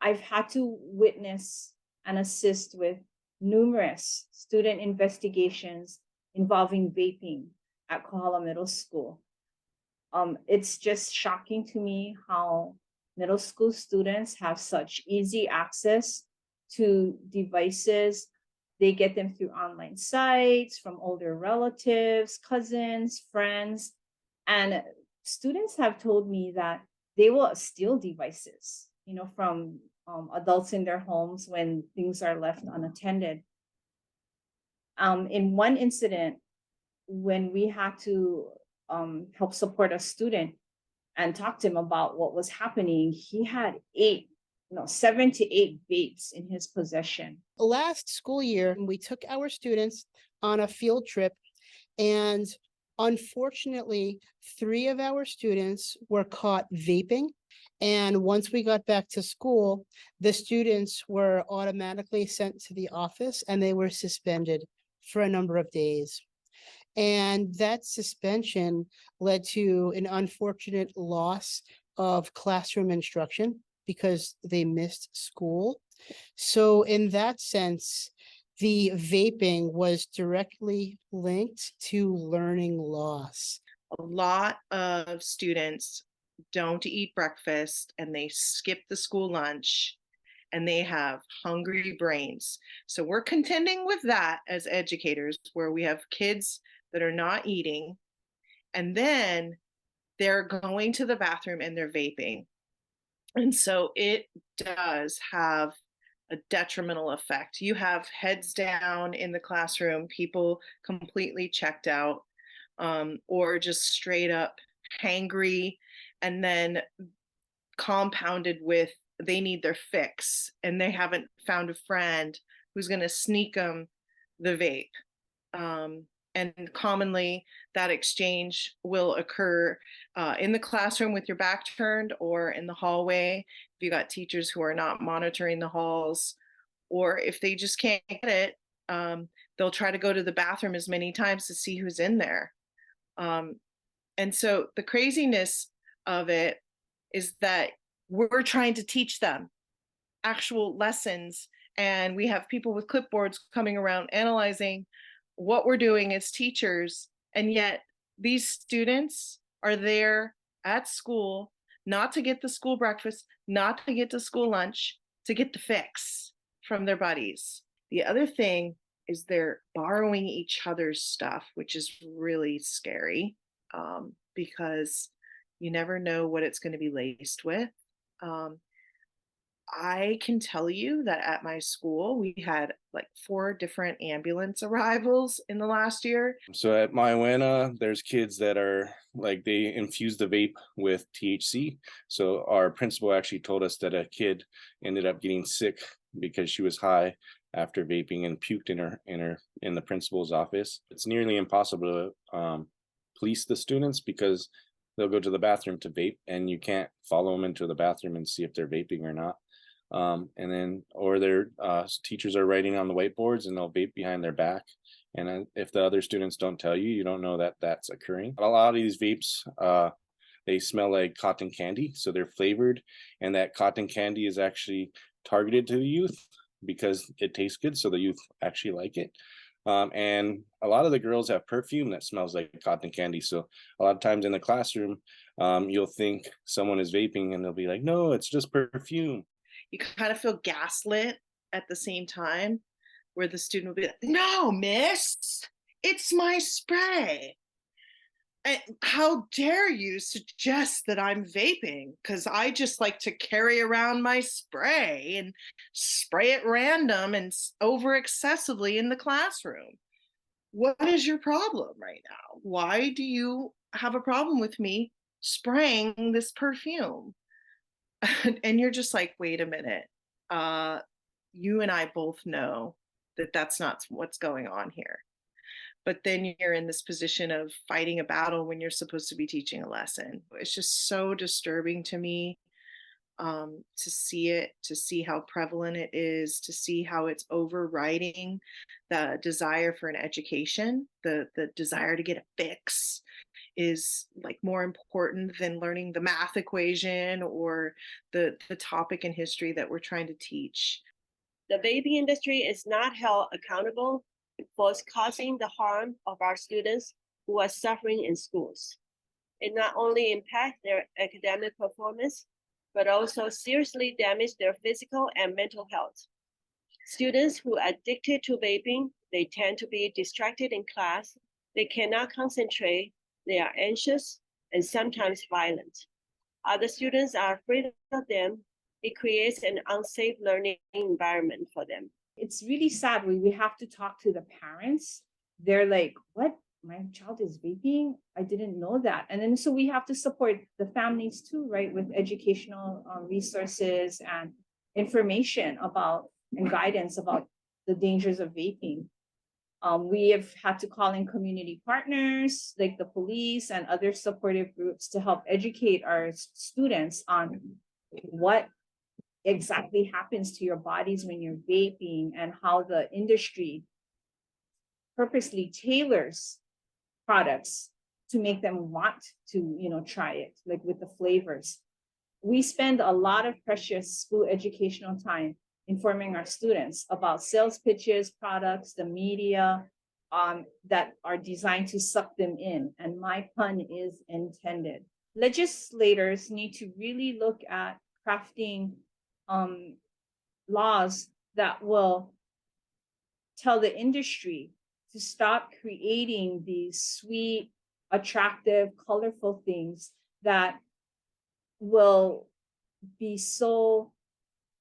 I've had to witness and assist with numerous student investigations involving vaping at Kohala Middle School. It's just shocking to me how middle school students have such easy access to devices. They get them through online sites, from older relatives, cousins, friends. And students have told me that they will steal devices, from adults in their homes when things are left unattended. In one incident, when we had to help support a student and talk to him about what was happening, he had 7 to 8 vapes in his possession. Last school year, we took our students on a field trip, and unfortunately, 3 of our students were caught vaping. And once we got back to school, the students were automatically sent to the office and they were suspended for a number of days. And that suspension led to an unfortunate loss of classroom instruction because they missed school. So in that sense, the vaping was directly linked to learning loss. A lot of students don't eat breakfast and they skip the school lunch and they have hungry brains. So we're contending with that as educators, where we have kids that are not eating and then they're going to the bathroom and they're vaping. And so it does have a detrimental effect. You have heads down in the classroom, people completely checked out, or just straight up hangry, and then compounded with they need their fix and they haven't found a friend who's going to sneak them the vape. And commonly that exchange will occur in the classroom with your back turned, or in the hallway if you got teachers who are not monitoring the halls, or if they just can't get it, they'll try to go to the bathroom as many times to see who's in there. And so the craziness of it is that we're trying to teach them actual lessons, and we have people with clipboards coming around analyzing what we're doing as teachers, and yet these students are there at school not to get the school breakfast, not to get to school lunch, to get the fix from their buddies. The other thing is they're borrowing each other's stuff, which is really scary, because you never know what it's going to be laced with. I can tell you that at my school, we had like 4 different ambulance arrivals in the last year. So at Maiwana, there's kids that are like, they infuse the vape with THC. So our principal actually told us that a kid ended up getting sick because she was high after vaping and puked in the principal's office. It's nearly impossible to police the students because they'll go to the bathroom to vape and you can't follow them into the bathroom and see if they're vaping or not. And then, or their teachers are writing on the whiteboards and they'll vape behind their back. And if the other students don't tell you, you don't know that that's occurring. A lot of these vapes, they smell like cotton candy, so they're flavored, and that cotton candy is actually targeted to the youth because it tastes good, so the youth actually like it. And a lot of the girls have perfume that smells like cotton candy. So a lot of times in the classroom, you'll think someone is vaping and they'll be like, no, it's just perfume. You kind of feel gaslit at the same time, where the student will be like, no, miss, it's my spray. And how dare you suggest that I'm vaping? Because I just like to carry around my spray and spray at random and over excessively in the classroom. What is your problem right now? Why do you have a problem with me spraying this perfume? And you're just like, wait a minute. You and I both know that that's not what's going on here. But then you're in this position of fighting a battle when you're supposed to be teaching a lesson. It's just so disturbing to me, to see it, to see how prevalent it is, to see how it's overriding the desire for an education, the desire to get a fix is like more important than learning the math equation or the topic in history that we're trying to teach. The vaping industry is not held accountable for causing the harm of our students who are suffering in schools. It not only impacts their academic performance, but also seriously damages their physical and mental health. Students who are addicted to vaping, they tend to be distracted in class, they cannot concentrate, they are anxious and sometimes violent. Other students are afraid of them. It creates an unsafe learning environment for them. It's really sad when we have to talk to the parents. They're like, what? My child is vaping? I didn't know that. And then so we have to support the families too, right? With educational resources and information about and guidance about the dangers of vaping. We have had to call in community partners like the police and other supportive groups to help educate our students on what exactly happens to your bodies when you're vaping and how the industry purposely tailors products to make them want to, try it, like with the flavors. We spend a lot of precious school educational time informing our students about sales pitches, products, the media that are designed to suck them in. And my pun is intended. Legislators need to really look at crafting laws that will tell the industry to stop creating these sweet, attractive, colorful things that will be so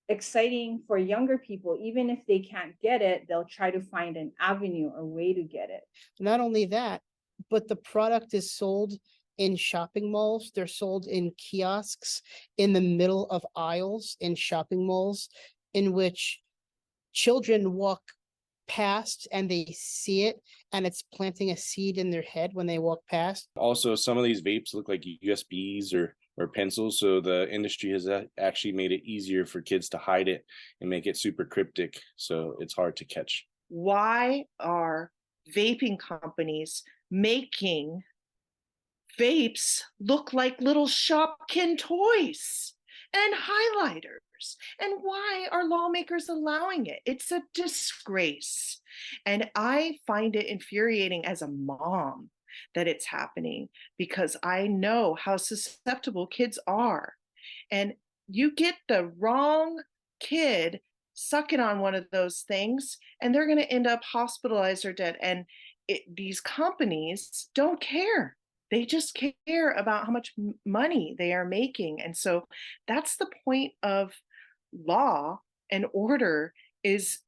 exciting for younger people. Even if they can't get it, they'll try to find an avenue or way to get it. Not only that, but the product is sold in shopping malls. They're sold in kiosks in the middle of aisles in shopping malls, in which children walk past and they see it, and it's planting a seed in their head when they walk past. Also, some of these vapes look like USBs or pencils, so the industry has actually made it easier for kids to hide it and make it super cryptic, so it's hard to catch. Why are vaping companies making vapes look like little Shopkin toys and highlighters? And why are lawmakers allowing it? It's a disgrace. And I find it infuriating as a mom that it's happening, because I know how susceptible kids are. And you get the wrong kid sucking on one of those things, and they're going to end up hospitalized or dead. And these companies don't care. They just care about how much money they are making. And so that's the point of law and order, is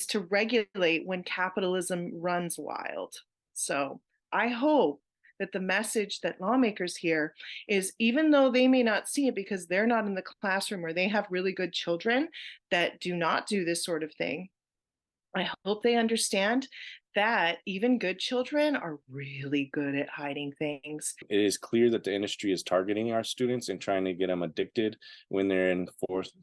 to regulate when capitalism runs wild. So I hope that the message that lawmakers hear is, even though they may not see it because they're not in the classroom or they have really good children that do not do this sort of thing, I hope they understand that even good children are really good at hiding things. It is clear that the industry is targeting our students and trying to get them addicted when they're in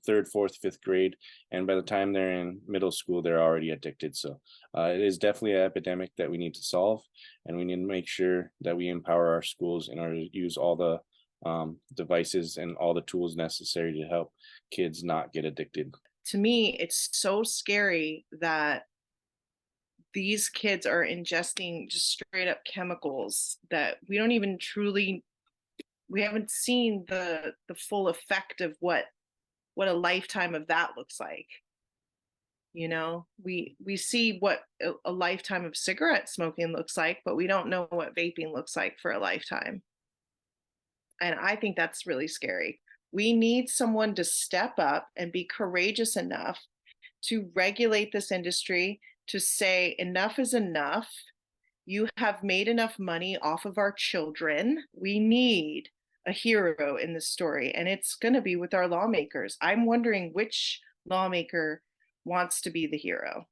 third, fourth, fifth grade. And by the time they're in middle school, they're already addicted. So it is definitely an epidemic that we need to solve. And we need to make sure that we empower our schools in order to use all the devices and all the tools necessary to help kids not get addicted. To me, it's so scary that these kids are ingesting just straight up chemicals that we don't even we haven't seen the full effect of what a lifetime of that looks like. We see what a lifetime of cigarette smoking looks like, but we don't know what vaping looks like for a lifetime. And I think that's really scary. We need someone to step up and be courageous enough to regulate this industry, to say enough is enough. You have made enough money off of our children. We need a hero in this story, and it's going to be with our lawmakers. I'm wondering which lawmaker wants to be the hero.